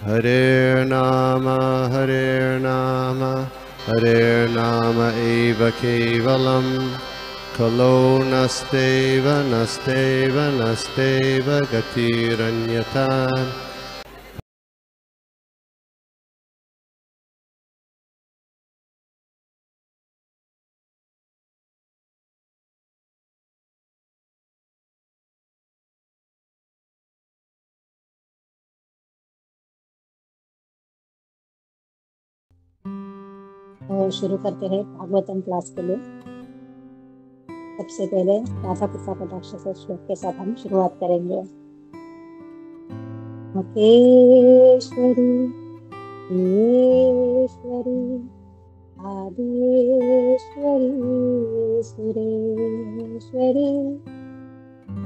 हरे नाम हरे नाम एव केवलम खलो नस्तेव नस्तेव नस्तेव गतिरन्यथा। तो शुरू करते हैं भागवतम क्लास के लिए। सबसे पहले राधा कृष्ण कटाक्ष से श्लोक के साथ हम शुरुआत करेंगे। मकेश्वरी ईश्वरी आदिश्वरी सुरेश्वरी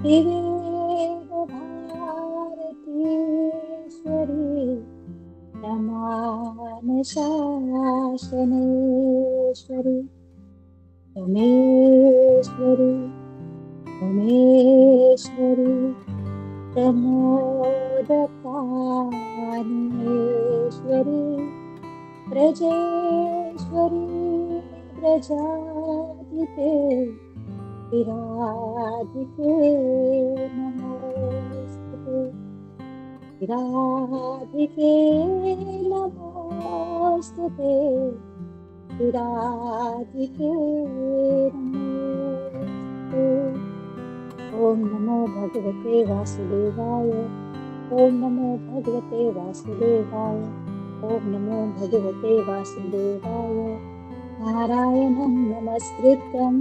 दिव्य भारतीश्वरी रमानशासनेश्वरी रमेश्वरी रमेश्वरी प्रमोदकानेश्वरी ब्रजेश्वरी ब्रजाधिपे विराधिके नमोस्तुते विराधिके नमोस्तुते विराधिके नमोस्तुते। ओम नमो भगवते वासुदेवाय ओम नमो भगवते वासुदेवाय ओम नमो भगवते वासुदेवाय। नारायणं नमस्कृत्यं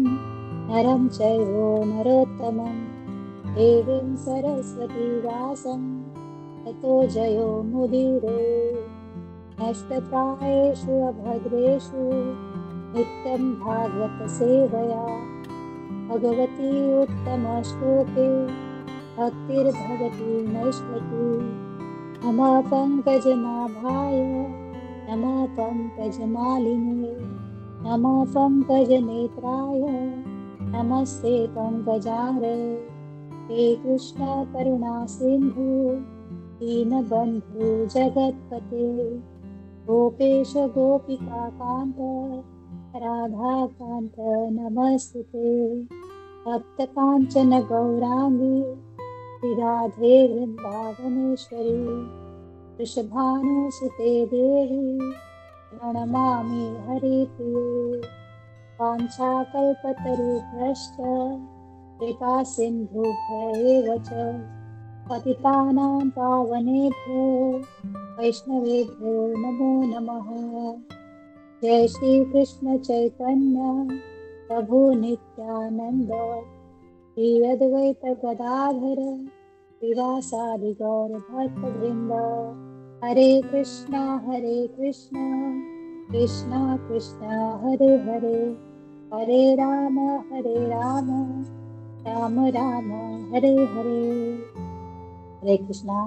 नरं चैव नरोत्तमं देवीं सरस्वती व्यासं ततो जयो मुदीरे। नष्टप्रायेषु अभद्रेषु नित्यं भागवत सेवया भगवती उत्तमश्लोके भक्तिर्भवति नश्यति। नमः पङ्कजनाभाय नमः पङ्कजमालिने नमः पङ्कजनेत्राय नमस्ते पङ्कजारे। हे कृष्ण करुणा सिन्धु दीनबन्धु जगत्पते गोपेश गोपिका कान्त राधाकान्त नमस्ते। भक्तकाञ्चन गौराङ्गी राधे वृन्दावनेश्वरी वृषभानुसुते देवी प्रणमामि हरिप्रिये। वाञ्छाकल्पतरुभ्यश्च कृपा सिन्धुभ्येव च पतितानां पावनेभ्यो वैष्णवेभ्यो नमो नमः। जय श्री कृष्ण चैतन्य प्रभु नित्यानंद श्री अद्वैत गदाधर श्रीवासादि गौर भक्त वृंद। हरे कृष्णा कृष्णा कृष्णा हरे हरे हरे राम राम राम हरे हरे। हरे कृष्णा।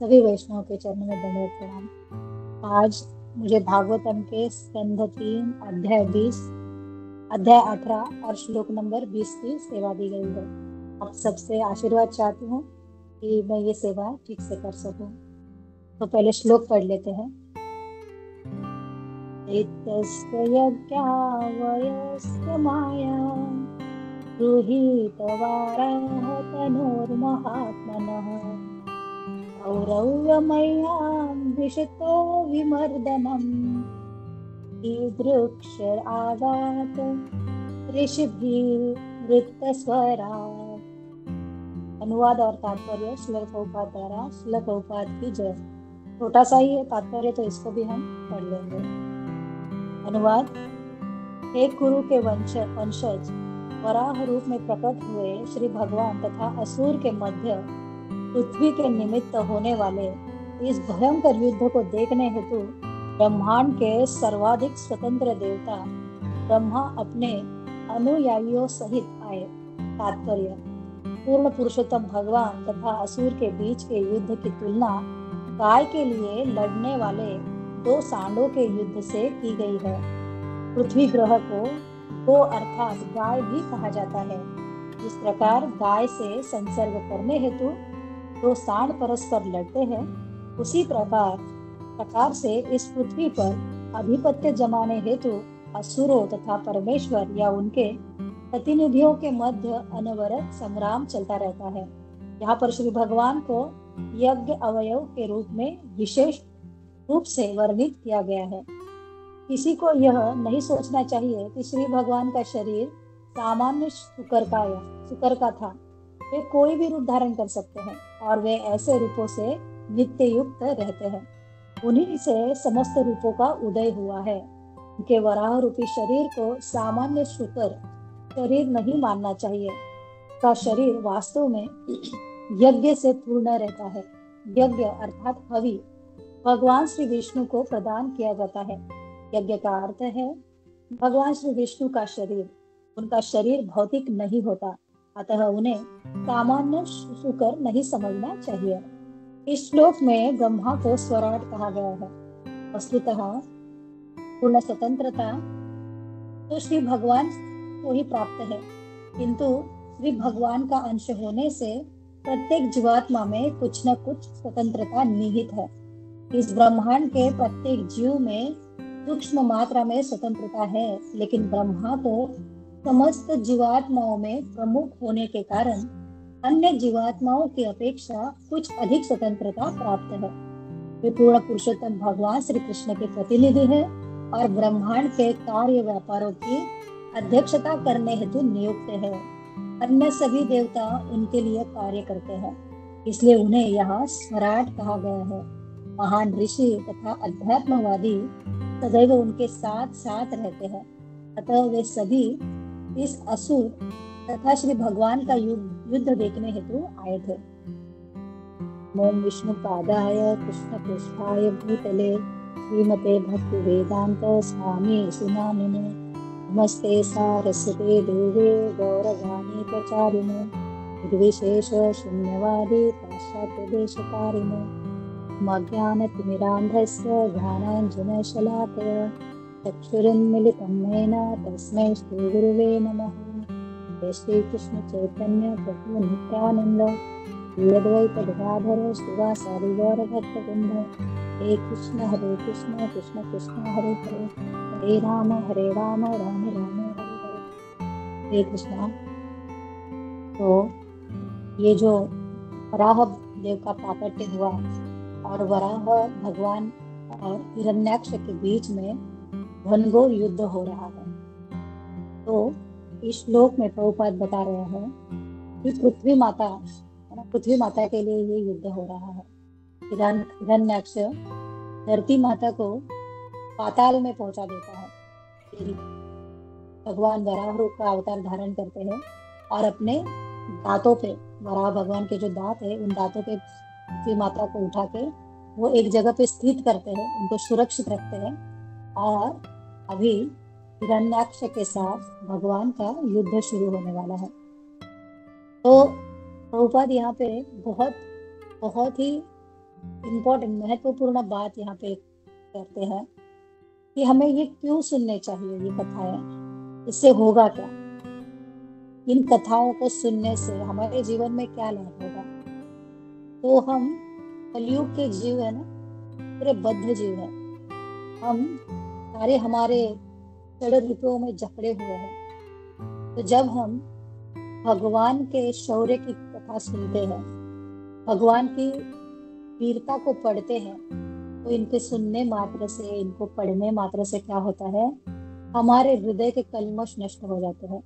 सभी वैष्णव के चरणों में दंडवत प्रणाम। आज मुझे भागवतम के स्कंध 3 अध्याय 20 अध्याय 18 और श्लोक नंबर 20 की सेवा दी गई है। आप सबसे आशीर्वाद चाहती हूँ कि मैं ये सेवा ठीक से कर सकूं। तो पहले श्लोक पढ़ लेते हैं। एतस्य यज्ञावयस्य माया गृहीतवाराः तनोर्महात्मनः औरव्यमय्यां विशतो विमर्दनम् ईदृक्ष आवात ऋषिभिर्वृत्तस्वरा। अनुवाद और तात्पर्य श्रील प्रभुपाद द्वारा श्रील प्रभुपाद की जय। छोटा सा ही है तात्पर्य, तो इसको भी हम पढ़ लेंगे। अनुवाद। हे कुरु के वंशज वराह रूप में प्रकट हुए श्री भगवान तथा असुर के मध्य पृथ्वी के निमित्त होने वाले इस भयंकर युद्ध को देखने हेतु ब्रह्मांड के सर्वाधिक स्वतंत्र देवता ब्रह्मा अपने अनुयायियों सहित आए। तात्पर्य। पूर्ण पुरुषोत्तम भगवान तथा असुर के बीच के युद्ध की तुलना गाय के लिए लड़ने वाले 2 सांडों के युद्ध से की गई है। पृथ्वी ग्रह को गो अर्थात गाय भी कहा जाता है। इस प्रकार गाय से संसर्ग करने हेतु 2 सांड परस्पर लड़ते हैं, उसी प्रकार प्रकार से इस पृथ्वी पर आधिपत्य जमाने हेतु असुरों तथा परमेश्वर या उनके प्रतिनिधियों के मध्य अनवरत संग्राम चलता रहता है। यहाँ पर श्री भगवान को यज्ञ अवयव के रूप में विशेष रूप से वर्णित किया गया है। किसी को यह नहीं सोचना चाहिए कि श्री भगवान का शरीर सामान्य शुकर का था। वे कोई भी रूप धारण कर सकते हैं और वे ऐसे रूपों से नित्य युक्त रहते हैं। उन्हीं से समस्त रूपों का उदय हुआ है। उनके वराह रूपी शरीर को सामान्य शुकर शरीर नहीं मानना चाहिए। का शरीर वास्तव में यज्ञ से पूर्ण रहता है। यज्ञ अर्थात हवि भगवान श्री विष्णु को प्रदान किया जाता है। यज्ञ का अर्थ है भगवान श्री विष्णु का शरीर। उनका शरीर भौतिक नहीं होता, अतः उन्हें सामान्य शुकर नहीं समझना चाहिए। इस श्लोक में ब्रह्मा को स्वराट कहा गया है। वस्तुतः पूर्ण स्वतंत्रता तो श्री भगवान को ही प्राप्त है, किंतु श्री भगवान का अंश होने से प्रत्येक जीवात्मा में कुछ न कुछ स्वतंत्रता निहित है। इस ब्रह्मांड के प्रत्येक जीव में सूक्ष्म मात्रा में स्वतंत्रता है, लेकिन ब्रह्मा को समस्त जीवात्माओं में प्रमुख होने के कारण अन्य जीवात्माओं की अपेक्षा कुछ अधिक स्वतंत्रता प्राप्त है। वे पूर्ण पुरुषोत्तम भगवान श्री कृष्ण के प्रतिनिधि हैं और ब्रह्मांड के कार्य व्यापारों की अध्यक्षता करने हेतु नियुक्त है। अन्य सभी देवता उनके लिए कार्य करते हैं, इसलिए उन्हें यहाँ स्वराट कहा गया है। महान ऋषि तथा अध्यात्मवादी सदैव उनके साथ साथ रहते हैं, अतः वे सभी इस असुर तथा श्री भगवान का युद्ध देखने हेतु आए थे। ओम विष्णु पादाय कृष्ण पृष्ठाय भूतले श्रीमते भक्ति वेदांत स्वामी सुनामिने नमस्ते सारस्वते देवे गौरवाणी प्रचारिणे निर्विशेष शून्यवादी पाश्चात्य देशकारिणे मज्ञानतिमिरान्धस्य ज्ञानाञ्जनशलाकया चक्षुरुन्मीलितं येन तस्मै श्रीगुरुवे नमः। जय श्री कृष्ण चैतन्य प्रभु नित्यानंद श्री अद्वैत गदाधर श्रीवासादि गौर भक्तवृंद। हे कृष्ण कृष्ण कृष्ण हरे हरे, हरे राम राम राम हरे हरे। हे कृष्णा, तो ये जो वराह देव का प्राकट्य हुआ और वराह भगवान और हिरण्याक्ष के बीच में घनघोर युद्ध हो रहा है। तो इस श्लोक में प्रभुपाद बता रहे हैं कि पृथ्वी माता के लिए ये युद्ध हो रहा है। हिरण्याक्ष धरती माता को पाताल में पहुंचा देता है। भगवान वराह रूप का अवतार धारण करते हैं और अपने दांतों पे, वराह भगवान के जो दांत है, उन दांतों पे पृथ्वी माता को उठा के वो एक जगह पे स्थित करते हैं, उनको सुरक्षित रखते हैं। और अभी हिरण्याक्ष के साथ भगवान का युद्ध शुरू होने वाला है। तो प्रभुपाद यहाँ पे बहुत ही इम्पोर्टेंट महत्वपूर्ण बात यहाँ पे करते हैं कि हमें ये क्यों सुनने चाहिए, ये कथाएं, इससे होगा क्या, इन कथाओं को सुनने से हमारे जीवन में क्या लाभ होगा। तो हम कलयुग के जीव है ना, पूरे बद्ध जीव है, हम सारे हमारे जड़ रूपों में जकड़े हुए हैं। तो जब हम भगवान के शौर्य की कथा सुनते हैं, भगवान की वीरता को पढ़ते हैं, तो इनके सुनने मात्र से, इनको पढ़ने मात्र से क्या होता है, हमारे हृदय के कल्मश नष्ट हो जाते हैं।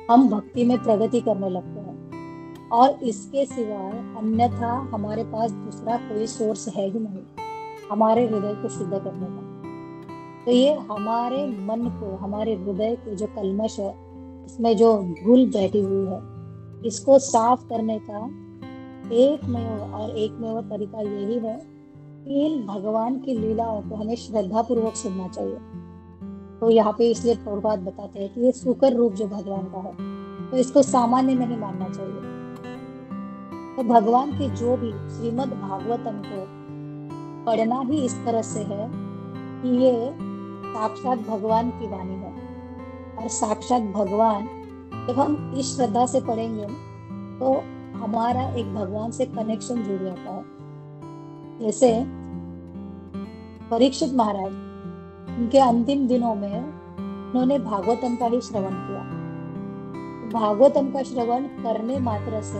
हम भक्ति में प्रगति करने लगते हैं और इसके सिवाय अन्यथा हमारे पास दूसरा कोई सोर्स है ही नहीं हमारे हृदय को शुद्ध करने का। तो ये हमारे मन को, हमारे हृदय के जो कल्मश है, इसमें जो धूल बैठी हुई है, इसको साफ करने का एकमेव तरीका यही है कि इन भगवान की लीलाओं को हमें श्रद्धा पूर्वक सुनना चाहिए। तो यहाँ पे इसलिए प्रभुपाद बताते हैं कि ये सुकर रूप जो भगवान का है, तो इसको सामान्य नहीं मानना चाहिए। तो भगवान की जो भी श्रीमद् भागवतम को पढ़ना ही इस तरह से है कि ये साक्षात भगवान की वाणी है। और साक्षात भगवान जब हम इस श्रद्धा से पढ़ेंगे तो हमारा एक भगवान से कनेक्शन जुड़ जाता है। जैसे परीक्षित महाराज उनके अंतिम दिनों में उन्होंने भागवतम का ही श्रवण किया। भागवतम का श्रवण करने मात्र से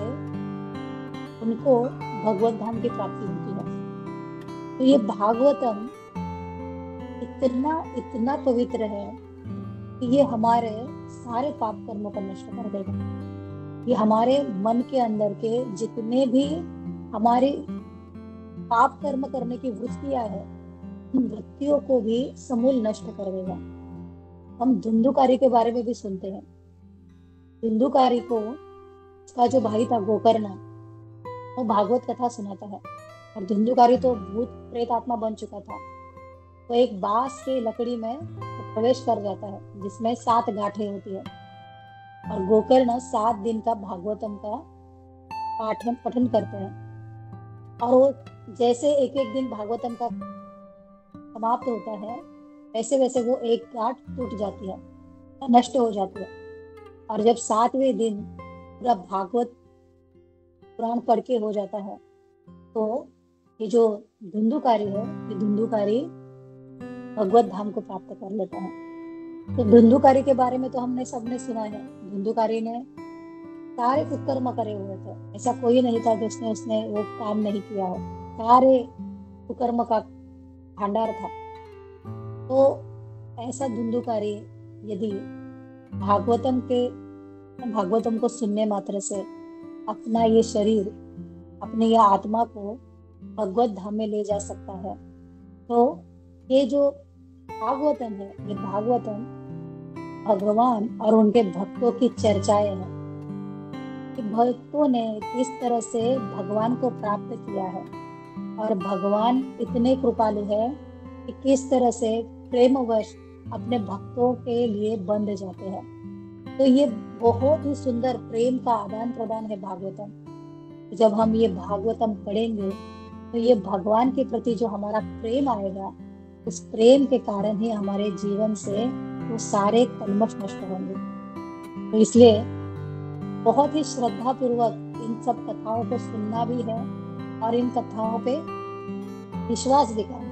उनको भगवत धाम की प्राप्ति होती है। तो ये भागवतम इतना इतना पवित्र है कि ये हमारे सारे पाप कर्मों को नष्ट कर देगा। ये हमारे मन के अंदर के जितने भी हमारी पाप कर्म करने की वृत्तियां है, उन वृत्तियों को भी समूल नष्ट कर देगा। हम धुंधुकारी के बारे में भी सुनते हैं। धुंधुकारी को उसका जो भाई था गोकर्ण, वो भागवत कथा सुनाता है, और धुंधुकारी तो भूत प्रेत आत्मा बन चुका था। तो एक बांस की लकड़ी में प्रवेश कर जाता है जिसमें 7 गांठें होती है, और गोकर्ण 7 दिन का भागवतम का पठन करते हैं। और वो जैसे एक एक दिन भागवतम का समाप्त होता है, वैसे वैसे वो एक गांठ टूट जाती है, नष्ट हो जाती है। और जब 7वें दिन पूरा भागवत पुराण पढ़ के हो जाता है, तो ये जो धुंधुकारी है, ये धुंधुकारी भगवत धाम को प्राप्त कर लेता है। तो धुंधुकारी के बारे में तो हमने सबने सुना है। धुंधुकारी ने सारे कुकर्म करे हुए थे, ऐसा कोई नहीं था जिसने उसने वो काम नहीं किया हो। सारे कुकर्म का भंडार था। तो ऐसा धुंधुकारी यदि भागवतम को सुनने मात्र से अपना ये शरीर, अपनी यह आत्मा को भगवत धाम में ले जा सकता है, तो ये जो भागवतम है, ये भागवतम भगवान और उनके भक्तों की चर्चाएं हैं कि भक्तों ने किस तरह से भगवान को प्राप्त किया है, और भगवान इतने कृपालु है कि किस तरह से प्रेमवश अपने भक्तों के लिए बंध जाते हैं। तो ये बहुत ही सुंदर प्रेम का आदान प्रदान है भागवतम। जब हम ये भागवतम पढ़ेंगे तो ये भगवान के प्रति जो हमारा प्रेम आएगा, उस प्रेम के कारण ही हमारे जीवन से वो सारे कल्मश नष्ट होंगे। तो इसलिए बहुत ही श्रद्धा पूर्वक इन सब कथाओं को सुनना भी है और इन कथाओं पे विश्वास भी करना है।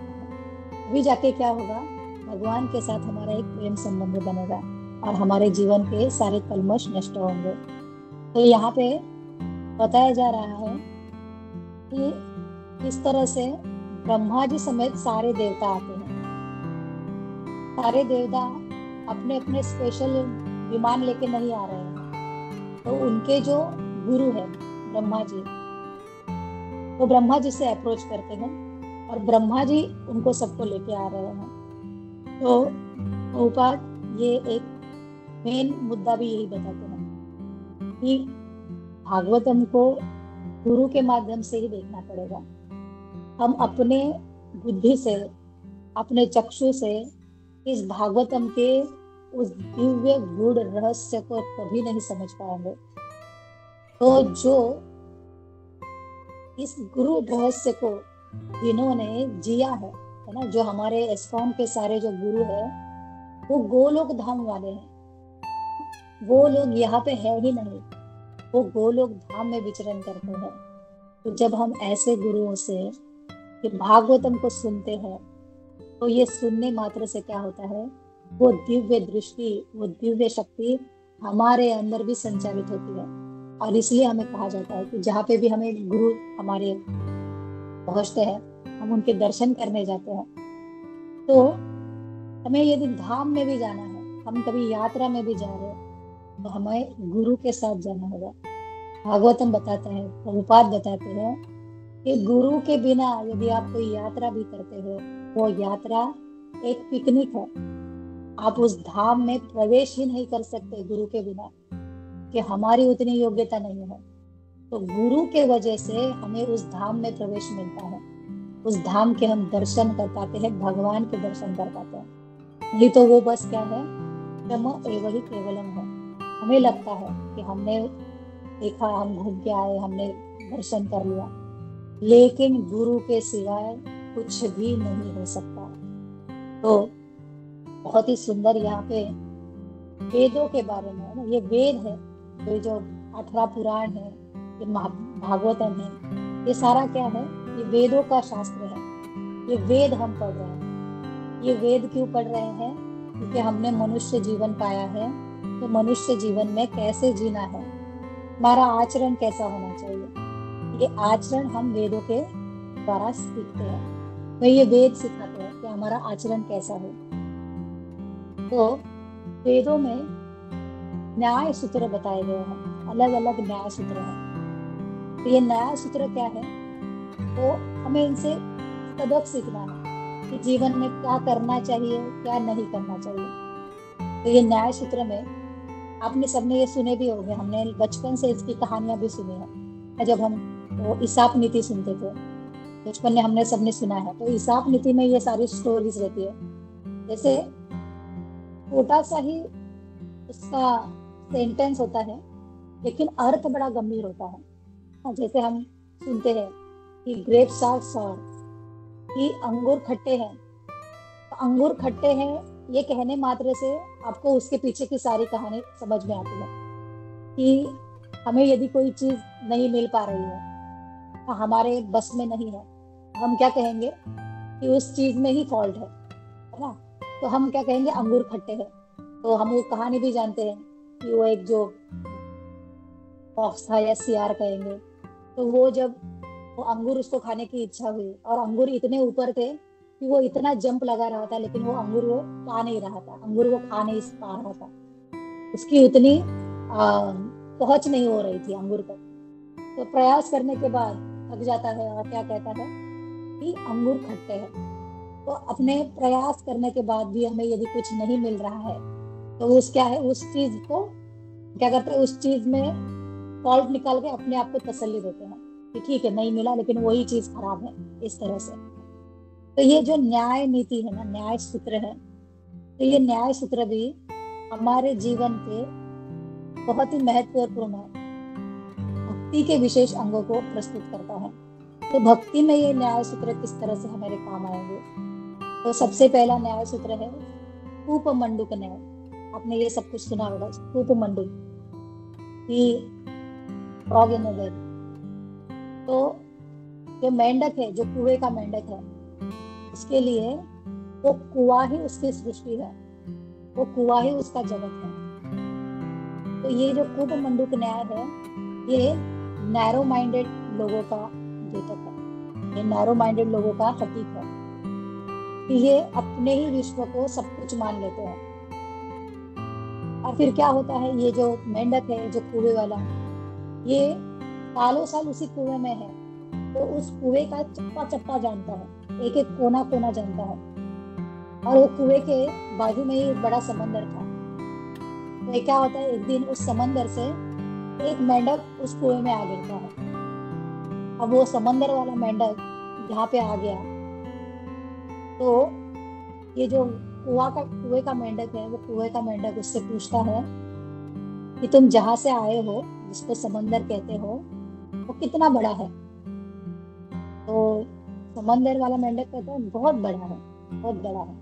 अभी जाके क्या होगा, भगवान के साथ हमारा एक प्रेम संबंध बनेगा और हमारे जीवन के सारे कल्मश नष्ट होंगे। तो यहाँ पे बताया जा रहा है कि इस तरह से ब्रह्मा जी समेत सारे देवता आते हैं। सारे देवता अपने अपने स्पेशल विमान लेके नहीं आ रहे हैं। तो उनके जो गुरु है ब्रह्मा जी, वो ब्रह्मा जी से अप्रोच करते हैं और ब्रह्मा जी उनको सबको लेके आ रहे हैं। तो प्रभुपाद ये एक मेन मुद्दा भी यही बताते हैं कि भागवतम को गुरु के माध्यम से ही देखना पड़ेगा। हम अपने बुद्धि से, अपने चक्षु से इस भागवतम के उस दिव्य गूढ़ रहस्य को कभी नहीं समझ पाएंगे। तो जो इस गुरु रहस्य को जिन्होंने जिया है ना, जो हमारे इस्कॉन के सारे जो गुरु है, वो गोलोक धाम वाले हैं। वो लोग यहाँ पे है ही नहीं, वो गोलोक धाम में विचरण करते हैं। तो जब हम ऐसे गुरुओं से ये भागवतम को सुनते हैं, तो ये सुनने मात्र से क्या होता है, वो दिव्य दृष्टि, वो दिव्य शक्ति हमारे अंदर भी संचालित होती है। और इसलिए हमें कहा जाता है कि जहाँ पे भी हमें गुरु हमारे पहुंचते हैं, हम उनके दर्शन करने जाते हैं। तो हमें यदि धाम में भी जाना है, हम कभी यात्रा में भी जा रहे हैं, तो हमें गुरु के साथ जाना होगा। भागवतम बताता है, प्रभुपाद बताते हैं कि गुरु के बिना यदि आप कोई यात्रा भी करते हो, वो यात्रा एक पिकनिक है। आप उस धाम में प्रवेश ही नहीं कर सकते गुरु के बिना, कि हमारी उतनी योग्यता नहीं है। तो गुरु के वजह से हमें उस धाम में प्रवेश मिलता है, उस धाम के हम दर्शन कर पाते हैं, भगवान के दर्शन कर पाते हैं। नहीं तो वो बस क्या है, ब्रह्म एव ही केवलम है। हमें लगता है कि हमने देखा, हम घूम के आए, हमने दर्शन कर लिया, लेकिन गुरु के सिवाय कुछ भी नहीं हो सकता। तो बहुत ही सुंदर यहाँ पे वेदों के बारे में है ना, ये वेद है, ये जो 18 पुराण है, ये भागवतम है, ये सारा क्या है, ये वेदों का शास्त्र है। ये वेद हम पढ़ रहे हैं। ये वेद क्यों पढ़ रहे हैं? क्योंकि हमने मनुष्य जीवन पाया है, तो मनुष्य जीवन में कैसे जीना है, हमारा आचरण कैसा होना चाहिए, ये आचरण हम वेदों के द्वारा सीखते हैं। तो ये वेद सिखाते हैं कि हमारा आचरण कैसा हो। तो वेदों में न्याय सूत्र बताए गए हैं, अलग अलग न्याय सूत्र हैं। तो ये न्याय सूत्र क्या है? तो हमें इनसे सबक सीखना है कि जीवन में क्या करना चाहिए, क्या नहीं करना चाहिए। तो ये न्याय सूत्र में आपने सबने ये सुने भी होंगे, हमने बचपन से इसकी कहानियां भी सुनी है। जब हम वो ईसाप नीति सुनते थे बचपन में, हमने सबने सुना है। तो ईसाप नीति में ये सारी स्टोरीज रहती है। जैसे छोटा सा ही उसका सेंटेंस होता है, लेकिन अर्थ बड़ा गंभीर होता है। जैसे हम सुनते हैं कि ग्रेप्स आर सॉर, कि अंगूर खट्टे हैं। तो अंगूर खट्टे हैं ये कहने मात्र से आपको उसके पीछे की सारी कहानी समझ में आती है कि हमें यदि कोई चीज नहीं मिल पा रही है, तो हमारे बस में नहीं है, हम क्या कहेंगे कि उस चीज में ही फॉल्ट है ना? तो हम क्या कहेंगे? अंगूर खट्टे हैं। तो हम वो कहानी भी जानते हैं कि वो एक जो फॉक्स था या सियार कहेंगे, तो वो जब वो अंगूर उसको खाने की इच्छा हुई और अंगूर इतने ऊपर थे कि वो इतना जंप लगा रहा था, लेकिन वो अंगूर वो पा नहीं रहा था, अंगूर वो खा नहीं पा रहा था, उसकी उतनी पहुंच नहीं हो रही थी अंगूर तक। तो प्रयास करने के बाद थक जाता है और क्या कहता है कि अंगूर खट्टे हैं। तो अपने प्रयास करने के बाद भी हमें यदि कुछ नहीं मिल रहा है, तो उस क्या है, उस चीज को क्या करते हैं, उस चीज में फॉल्ट निकाल के अपने आप को तसल्ली देते हैं कि ठीक है नहीं मिला, लेकिन वही चीज खराब है, इस तरह से। तो ये जो न्याय नीति है ना, न्याय सूत्र है, तो ये न्याय सूत्र भी हमारे जीवन के बहुत ही महत्वपूर्ण है, भक्ति के विशेष अंगों को प्रस्तुत करता है। तो भक्ति में ये न्याय सूत्र किस तरह से हमारे काम आएंगे? तो सबसे पहला न्याय सूत्र है कूप मंडूक न्याय। आपने ये सब कुछ सुना होगा, कूप मंडूक फ्रॉग इन वेल। तो जो मेंढक है, जो कुएं का मेंढक है, उसके लिए वो कुआं ही उसकी सृष्टि है, वो कुआं ही उसका जगत है। तो ये जो कूप मंडूक न्याय है, ये नैरो माइंडेड लोगों का द्योतक है, ये नैरो माइंडेड लोगों का प्रतीक है कि ये अपने ही विश्व को सब कुछ मान लेते हैं। और फिर क्या होता है, ये जो मेंढक है, जो कुएं वाला, ये सालों साल उसी कुएं में है, तो उस कुएं का चप्पा चप्पा जानता है, एक एक कोना कोना जानता है। और वो कुएं के बाजू में ही एक बड़ा समंदर था। तो ये क्या होता है, एक दिन उस समंदर से एक मेंढक उस कुएं में आ गिरता है। अब वो समंदर वाला मेंढक यहाँ पे आ गया, तो ये जो कुएं का मेंढक है, वो कुएं का मेंढक उससे पूछता है कि तुम जहां से आए हो, जिसको समंदर कहते हो, वो कितना बड़ा है? तो समंदर वाला मेंढक कहता है बहुत बड़ा है, बहुत बड़ा है।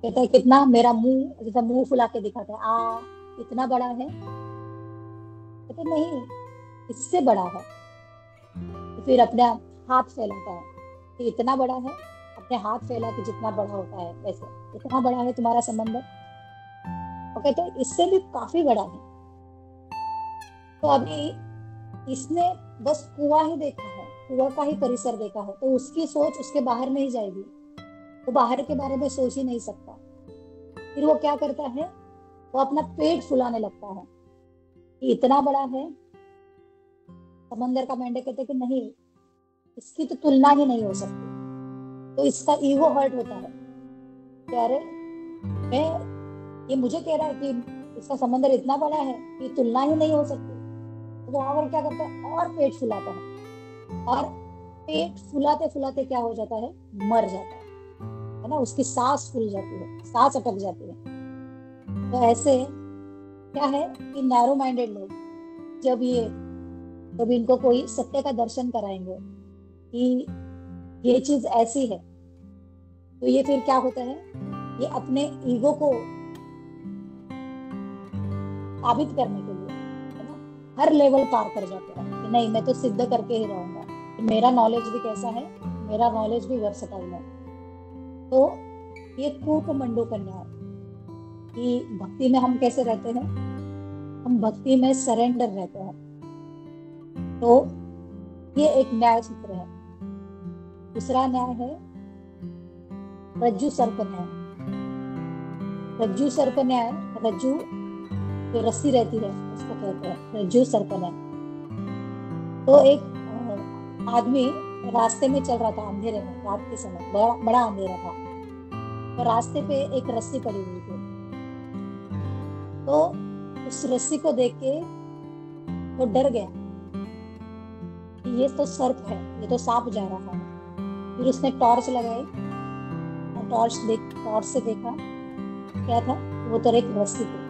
कहता है कितना? मेरा मुंह, जैसा मुंह फुला के दिखाता है, इतना बड़ा है? कहते नहीं, इससे बड़ा है। तो फिर अपने हाथ फैलाता है कि इतना बड़ा है, अपने हाथ फैला के जितना बड़ा होता है वैसे, इतना बड़ा है तुम्हारा समंदर? और कहते हैं इससे भी काफी बड़ा है। तो अभी इसने बस कुआं ही देखा है, कुआं का ही परिसर देखा है, तो उसकी सोच उसके बाहर नहीं जाएगी, वो बाहर के बारे में सोच ही नहीं सकता। फिर वो क्या करता है, वो अपना पेट फुलाने लगता है कि इतना बड़ा है। समंदर का मेंढक कहते कि नहीं, इसकी तो तुलना ही नहीं हो सकती। तो इसका ईगो हर्ट होता है कि अरे ये मुझे कह रहा है कि इसका समंदर इतना बड़ा है कि तुलना ही नहीं हो सकती। तो वो और क्या करता है, और पेट फुलाता है, और पेट फुलाते फुलाते क्या हो जाता है, मर जाता है ना, उसकी सांस फूल जाती है, सांस अटक जाती है। तो ऐसे क्या है कि नैरो माइंडेड लोग जब इनको कोई सत्य का दर्शन कराएंगे कि ये चीज ऐसी है, तो ये फिर क्या होता है, ये अपने ईगो को साबित करने के लिए, है ना, हर लेवल पार कर जाते हैं कि नहीं, मैं तो सिद्ध करके ही रहूंगा, मेरा नॉलेज भी कैसा है, मेरा नॉलेज भी वर्सेटाइल है। तो ये कूप मंडू कन्या है कि भक्ति में हम कैसे रहते हैं, हम भक्ति में सरेंडर रहते हैं। तो ये एक न्याय सूत्र है। दूसरा न्याय है रज्जु सर्प न्याय। रज्जु सर्प न्याय, रज्जु जो रस्सी रहती है उसको कहते हैं रज्जु सर्प न्याय। तो एक आदमी रास्ते में चल रहा था अंधेरे में, रात के समय बड़ा अंधेरा था। तो रास्ते पे एक रस्सी पड़ी हुई थी। तो उस रस्सी को देख के वो डर गया कि ये तो सर्प है, ये तो सांप जा रहा है। फिर उसने टॉर्च लगाई और टॉर्च से देखा क्या था, वो तो एक रस्सी थी।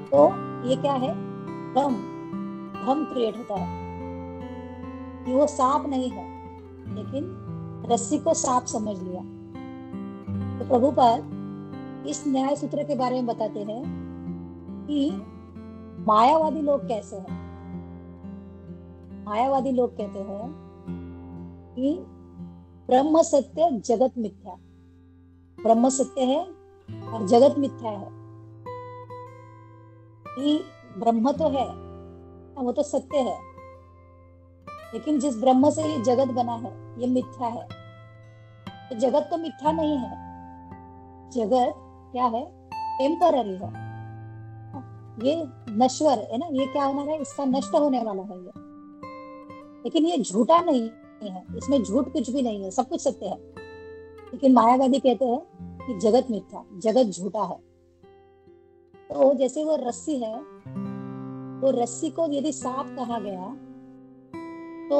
तो ये क्या है, भ्रम क्रिएट होता है कि वो सांप नहीं है, लेकिन रस्सी को सांप समझ लिया। तो प्रभुपाद इस न्याय सूत्र के बारे में बताते हैं कि मायावादी लोग कैसे हैं। मायावादी लोग कहते हैं कि ब्रह्म सत्य जगत मिथ्या, ब्रह्म सत्य है और जगत मिथ्या है। कि ब्रह्म तो है, वो तो सत्य है, लेकिन जिस ब्रह्म से ये जगत बना है ये मिथ्या है। तो जगत तो मिथ्या नहीं है, जगत क्या है, टेम्पररी है, ये नश्वर है ना, ये क्या होना है, इसका नष्ट होने वाला है ये। लेकिन ये झूठा नहीं है, इसमें झूठ कुछ भी नहीं है, सब कुछ सत्य है। लेकिन मायावादी कहते हैं कि जगत मिथ्या, जगत झूठा है। तो जैसे वो रस्सी है, वो रस्सी को यदि सांप कहा गया, तो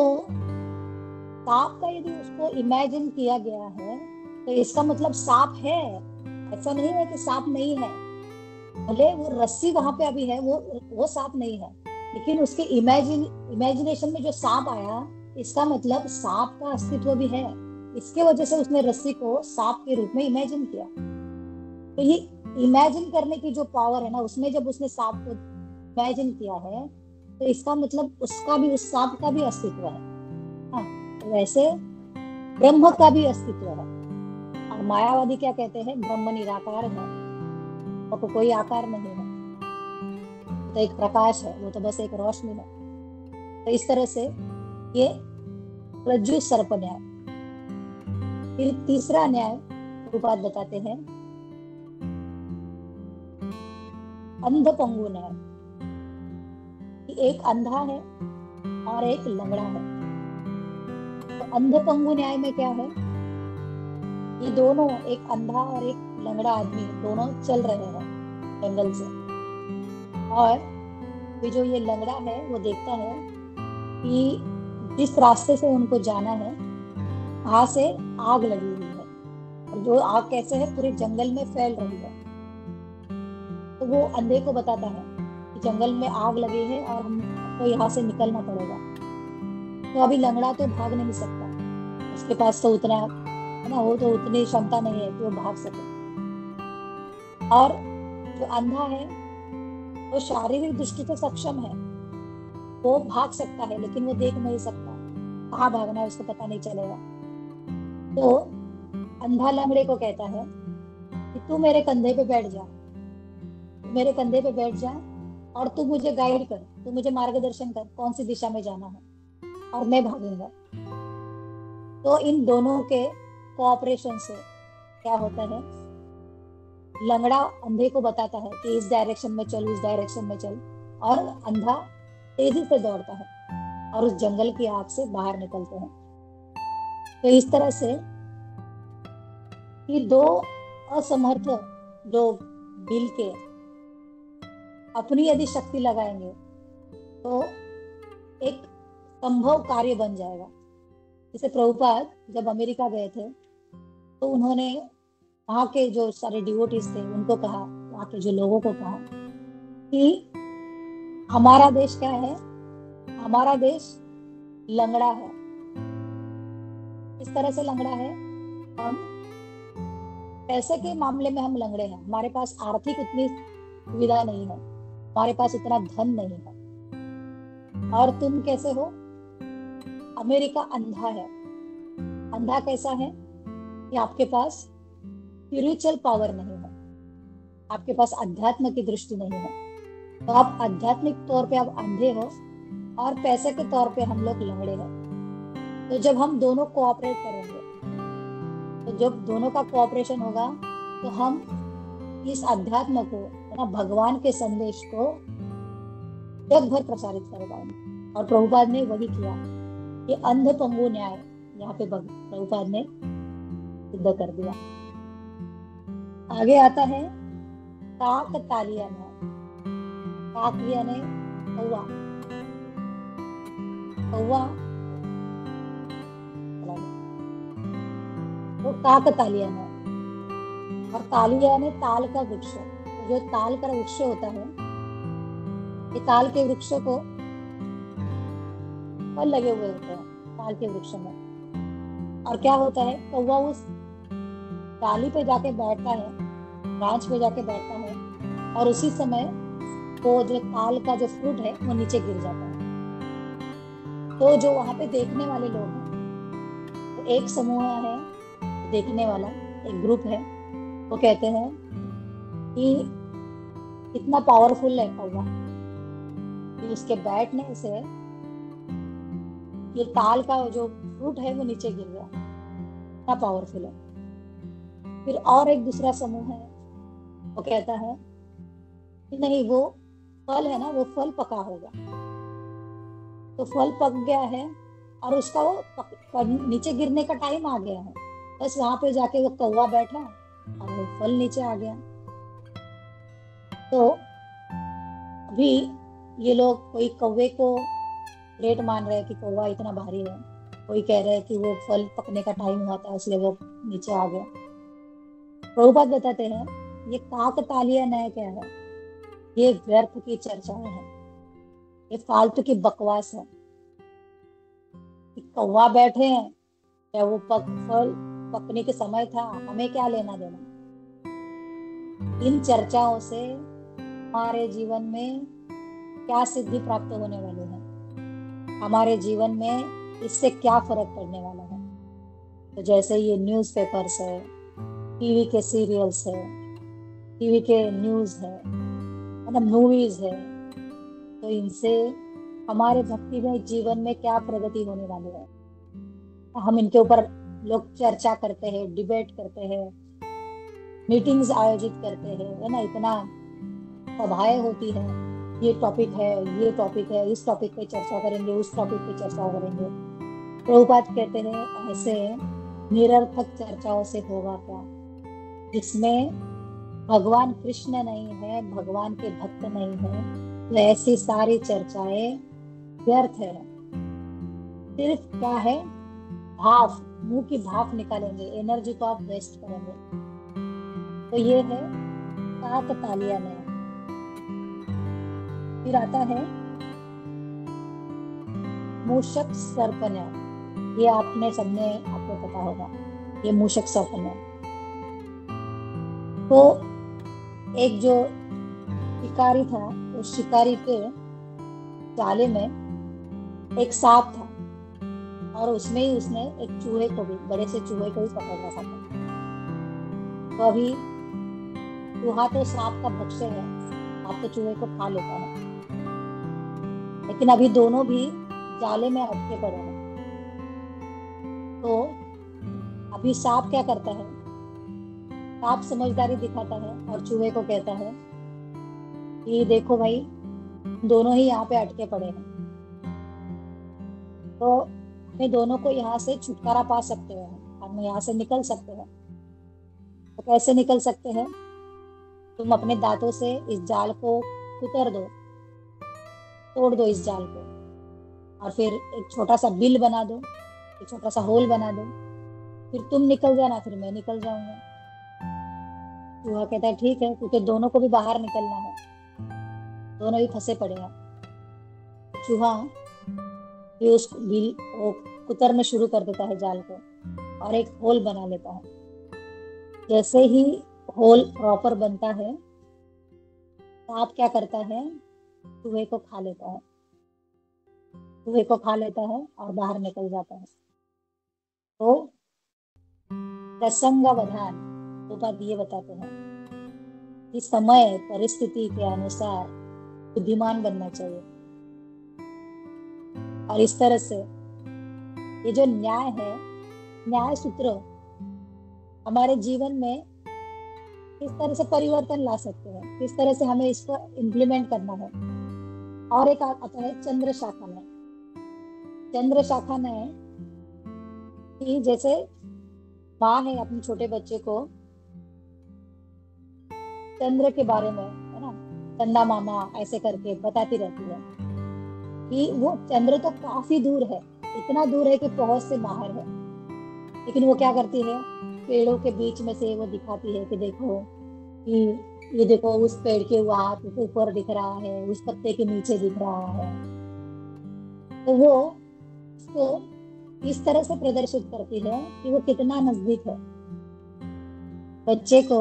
सांप का यदि उसको इमेजिन किया गया है तो इसका मतलब सांप है, ऐसा नहीं है कि सांप नहीं है। भले वो रस्सी वहां पे अभी है, वो सांप नहीं है, लेकिन उसके इमेजिनेशन में जो सांप आया, इसका मतलब सांप का अस्तित्व भी है। इसके वजह से उसने रस्सी को सांप के रूप में इमेजिन किया। तो ये इमेजिन करने की जो पावर है ना, उसमें जब उसने सांप को इमेजिन किया है, तो इसका मतलब उसका भी, उस सांप का भी अस्तित्व है। हाँ, वैसे ब्रह्म का भी अस्तित्व है। और मायावादी क्या कहते हैं, ब्रह्म निराकार है, और कोई आकार नहीं है, तो एक प्रकाश है, वो तो बस एक रोशनी है। तो इस तरह से ये रज्जु सर्प न्याय। फिर तीसरा न्याय रूपात बताते हैं अंध पंगु न्याय। एक अंधा है और एक लंगड़ा है। तो अंध पंगु न्याय में क्या है, ये दोनों, एक अंधा और एक लंगड़ा आदमी, दोनों चल रहे हैं जंगल से। और जो ये लंगड़ा है वो देखता है कि जिस रास्ते से उनको जाना है वहां से आग लगी हुई है, और जो आग कैसे है, पूरे जंगल में फैल रही है। तो वो अंधे को बताता है कि जंगल में आग लगी है और हमको यहाँ से निकलना पड़ेगा। तो अभी लंगड़ा तो भाग नहीं सकता, उसके पास तो उतना है ना, वो तो उतनी क्षमता नहीं है कि वो भाग सके। और जो अंधा है वो शारीरिक दृष्टि से सक्षम है, वो भाग सकता है, लेकिन वो देख नहीं सकता, कहाँ भागना है उसको पता नहीं चलेगा। तो अंधा लंगड़े को कहता है कि तू मेरे कंधे पे बैठ जा, मेरे कंधे पे बैठ जा और तू मुझे गाइड कर, तू मुझे मार्गदर्शन कर, कौन सी दिशा में जाना है, और मैं भागूंगा। तो इन दोनों के कोऑपरेशन से क्या होता है, लंगड़ा अंधे को बताता है कि इस डायरेक्शन में चल, उस डायरेक्शन में चल, और अंधा तेजी से दौड़ता है और उस जंगल की आग से बाहर निकलते हैं। तो इस तरह से ये दो असमर्थ लोग मिल के अपनी यदि शक्ति लगाएंगे तो एक संभव कार्य बन जाएगा। जैसे प्रभुपाद जब अमेरिका गए थे तो उन्होंने वहाँ के जो सारे डिवोटीज थे उनको कहा, वहाँ के जो लोगों को कहा कि हमारा देश क्या है, हमारा देश लंगड़ा है। इस तरह से लंगड़ा है, हम पैसे के मामले में हम लंगड़े हैं, हमारे पास आर्थिक उतनी सुविधा नहीं है, हमारे पास उतना धन नहीं है। और तुम कैसे हो, अमेरिका अंधा है। अंधा कैसा है कि आपके पास स्पिरिचुअल पावर नहीं है, आपके पास अध्यात्म की दृष्टि नहीं है, तो आप आध्यात्मिक तौर पे आप अंधे हो और पैसे के तौर पे हम लोग लंगड़े हैं। तो जब हम दोनों कोऑपरेट करेंगे, तो जब दोनों का कोऑपरेशन होगा, तो हम इस अध्यात्म को, है ना, भगवान के संदेश को जग भर प्रसारित कर पाएंगे। और प्रभुपाद ने वही किया। ये अंध पंगु न्याय यहाँ पे प्रभुपाद ने सिद्ध कर दिया। आगे आता है काक तालिया न्याय। काक यानी कौवा। कौवा तो काक तालिया न्याय। और तालिया यानी ताल का वृक्ष। तो जो ताल का वृक्ष होता है, ये ताल के वृक्षों को फल लगे हुए होते हैं ताल के वृक्ष में। और क्या होता है, कौवा उस डाली पे जाके बैठता है, ब्रांच पे जाके बैठता है, और उसी समय वो जो ताल का जो फ्रूट है वो नीचे गिर जाता है। तो जो वहां पे देखने वाले लोग हैं, तो एक समूह है देखने वाला, एक ग्रुप है, वो कहते हैं कि इतना पावरफुल है कौवा कि उसके बैठने से ये ताल का जो फ्रूट है वो नीचे गिर गया, इतना पावरफुल है। फिर और एक दूसरा समूह है, वो कहता है कि नहीं, वो फल है ना, वो फल पका होगा। तो फल पक गया है और उसका वो नीचे गिरने का टाइम आ गया है, बस वहां पे जाके वो कौवा बैठा और वो फल नीचे आ गया। तो अभी ये लोग, कोई कौवे को ग्रेट मान रहे हैं कि कौवा इतना भारी है, कोई कह रहे हैं कि वो फल पकने का टाइम हुआ था इसलिए वो नीचे आ गया। प्रभुपाद बताते हैं ये काकतालीय न्याय क्या है, ये व्यर्थ की चर्चाएं हैं, ये फालतू की बकवास है। कि कौवा बैठे हैं या वो फल पकने के समय था, हमें क्या लेना देना। इन चर्चाओं से हमारे जीवन में क्या सिद्धि प्राप्त होने वाली है, हमारे जीवन में इससे क्या फर्क पड़ने वाला है। तो जैसे ये न्यूज़पेपर्स है, टीवी के सीरियल्स है, टीवी के न्यूज़ है, मतलब मूवीज है, तो इनसे हमारे भक्ति में जीवन में क्या प्रगति होने वाली है। हम इनके ऊपर लोग चर्चा करते हैं, डिबेट करते हैं, मीटिंग्स आयोजित करते हैं, है ना, इतना सभाएं होती है, ये टॉपिक है, ये टॉपिक है, इस टॉपिक पे चर्चा करेंगे, उस टॉपिक पे चर्चा करेंगे। प्रभुपाद कहते हैं ऐसे निरर्थक चर्चाओं से होगा क्या, जिसमें भगवान कृष्ण नहीं है, भगवान के भक्त नहीं है, तो ऐसी सारी चर्चाएं व्यर्थ है। सिर्फ क्या है, भाफ, मुंह की भाफ निकालेंगे, एनर्जी को आप वेस्ट करेंगे। तो ये है काकतालीय न्याय। फिर आता है मूषक सर्प न्याय। ये आपने सबने, आपको पता होगा, ये मूषक सर्प न्याय। तो एक जो शिकारी था, उस शिकारी के जाले में एक सांप था, और उसमें ही उसने एक चूहे को भी, बड़े से चूहे को भी पकड़ रखा था। तो अभी चूहा तो सांप का भक्ष्य है, सांप तो चूहे को खा लेता है, लेकिन अभी दोनों भी जाले में अटके पड़े हैं। तो अभी सांप क्या करता है, सांप समझदारी दिखाता है और चूहे को कहता है कि देखो भाई, दोनों ही यहाँ पे अटके पड़े हैं, तो हमें दोनों को यहाँ से छुटकारा पा सकते हैं, हम यहाँ से निकल सकते हैं। तो कैसे निकल सकते हैं, तुम अपने दांतों से इस जाल को कुतर दो, तोड़ दो इस जाल को, और फिर एक छोटा सा बिल बना दो, एक छोटा सा होल बना दो, फिर तुम निकल जाना, फिर मैं निकल जाऊंगा। चूहा कहता है ठीक है, क्योंकि दोनों को भी बाहर निकलना है, दोनों ही फंसे पड़े हैं। चूहा भी उस बिल को कुतरना शुरू कर देता है जाल को, और एक होल बना लेता है। जैसे ही होल प्रॉपर बनता है, सांप क्या करता है, चूहे को खा लेता है, चूहे को खा लेता है और बाहर निकल जाता है। तो प्रसंगावधान, बात ये बताते हैं कि समय परिस्थिति के अनुसार बुद्धिमान बनना चाहिए। और इस तरह से ये जो न्याय है, न्याय सूत्र हमारे जीवन में किस तरह से परिवर्तन ला सकते हैं, किस तरह से हमें इसको इम्प्लीमेंट करना है। और एक आता है चंद्र शाखा में। चंद्र शाखा में कि जैसे माँ है अपने छोटे बच्चे को चंद्र के बारे में, है ना, चंदा मामा ऐसे करके बताती रहती है कि वो चंद्र तो काफी दूर है, इतना दूर है कि पहुंच से बाहर है। लेकिन वो क्या करती है, पेड़ों के बीच में से वो दिखाती है कि देखो कि ये देखो उस पेड़ के वहां ऊपर दिख रहा है, उस पत्ते के नीचे दिख रहा है। तो वो उसको इस तरह से प्रदर्शित करती है कि वो कितना नजदीक है। बच्चे को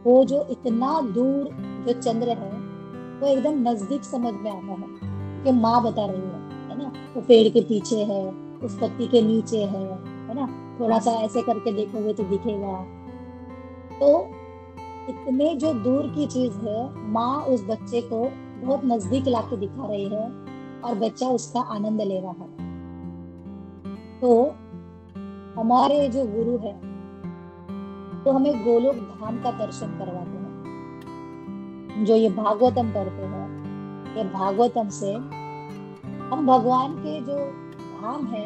वो जो इतना दूर जो चंद्र है वो एकदम नजदीक समझ में आता है कि माँ बता रही है ना, वो पेड़ के पीछे है, उस पत्ती के नीचे है ना, थोड़ा सा ऐसे करके देखोगे तो दिखेगा। तो इतने जो दूर की चीज है, माँ उस बच्चे को बहुत नजदीक लाके दिखा रही है और बच्चा उसका आनंद ले रहा है। तो हमारे जो गुरु है तो हमें गोलोक धाम का दर्शन करवाते हैं। जो ये भागवतम पढ़ते हैं, ये भागवतम से हम भगवान के जो धाम है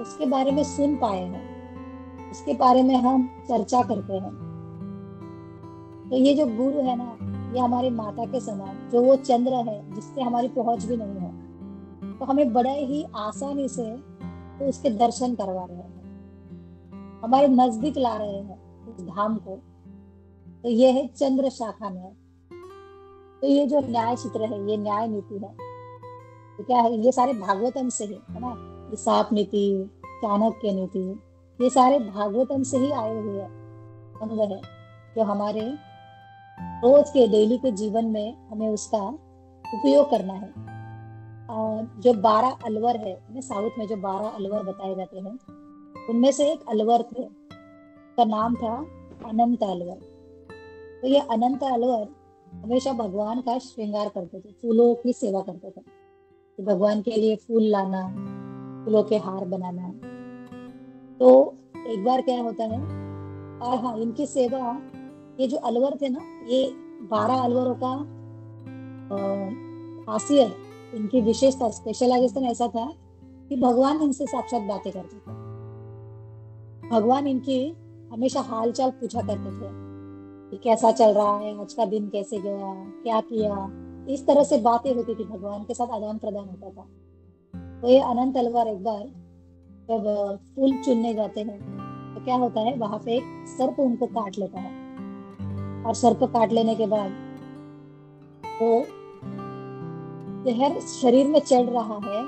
उसके बारे में सुन पाए हैं, उसके बारे में हम चर्चा करते हैं। तो ये जो गुरु है ना, ये हमारी माता के समान, जो वो चंद्र है जिससे हमारी पहुंच भी नहीं है, तो हमें बड़े ही आसानी से तो उसके दर्शन करवा रहे हैं, हमारे नजदीक ला रहे हैं उस धाम को। तो ये है चंद्र शाखा में। तो ये जो न्याय सूत्र है, ये न्याय नीति है, तो क्या है, ये सारे भागवतम से है ना। ये साप नीति, चाणक्य नीति, ये सारे भागवतम से ही आए हुए अंग है, जो हमारे रोज के डेली के जीवन में हमें उसका उपयोग करना है। जो 12 अलवर है साउथ में, जो 12 अलवर बताए जाते हैं, उनमें से एक अलवर थे, का नाम था अनंत अलवर। तो ये अनंत अलवर हमेशा भगवान का श्रृंगार करते थे, फूलों की सेवा करते थे, तो भगवान के लिए फूल लाना, फूलों के हार बनाना। तो एक बार क्या होता है, और हाँ, इनकी सेवा, ये जो अलवर थे ना, ये 12 अलवरों का खासियत, इनकी विशेषता, स्पेशलाइजेशन ऐसा था कि भगवान इनसे साक्षात बातें करते थे। भगवान इनकी हमेशा हालचाल पूछा करते थे कि कैसा चल रहा है, आज का दिन कैसे गया, क्या किया। इस तरह से बातें होती थी, भगवान के साथ आदान प्रदान होता था। तो ये अनंत अलवर एक बार जब फूल चुनने जाते हैं तो क्या होता है, वहां पे एक सर्प उनको काट लेता है, और सर्प काट लेने के बाद वो जहर शरीर में चढ़ रहा है,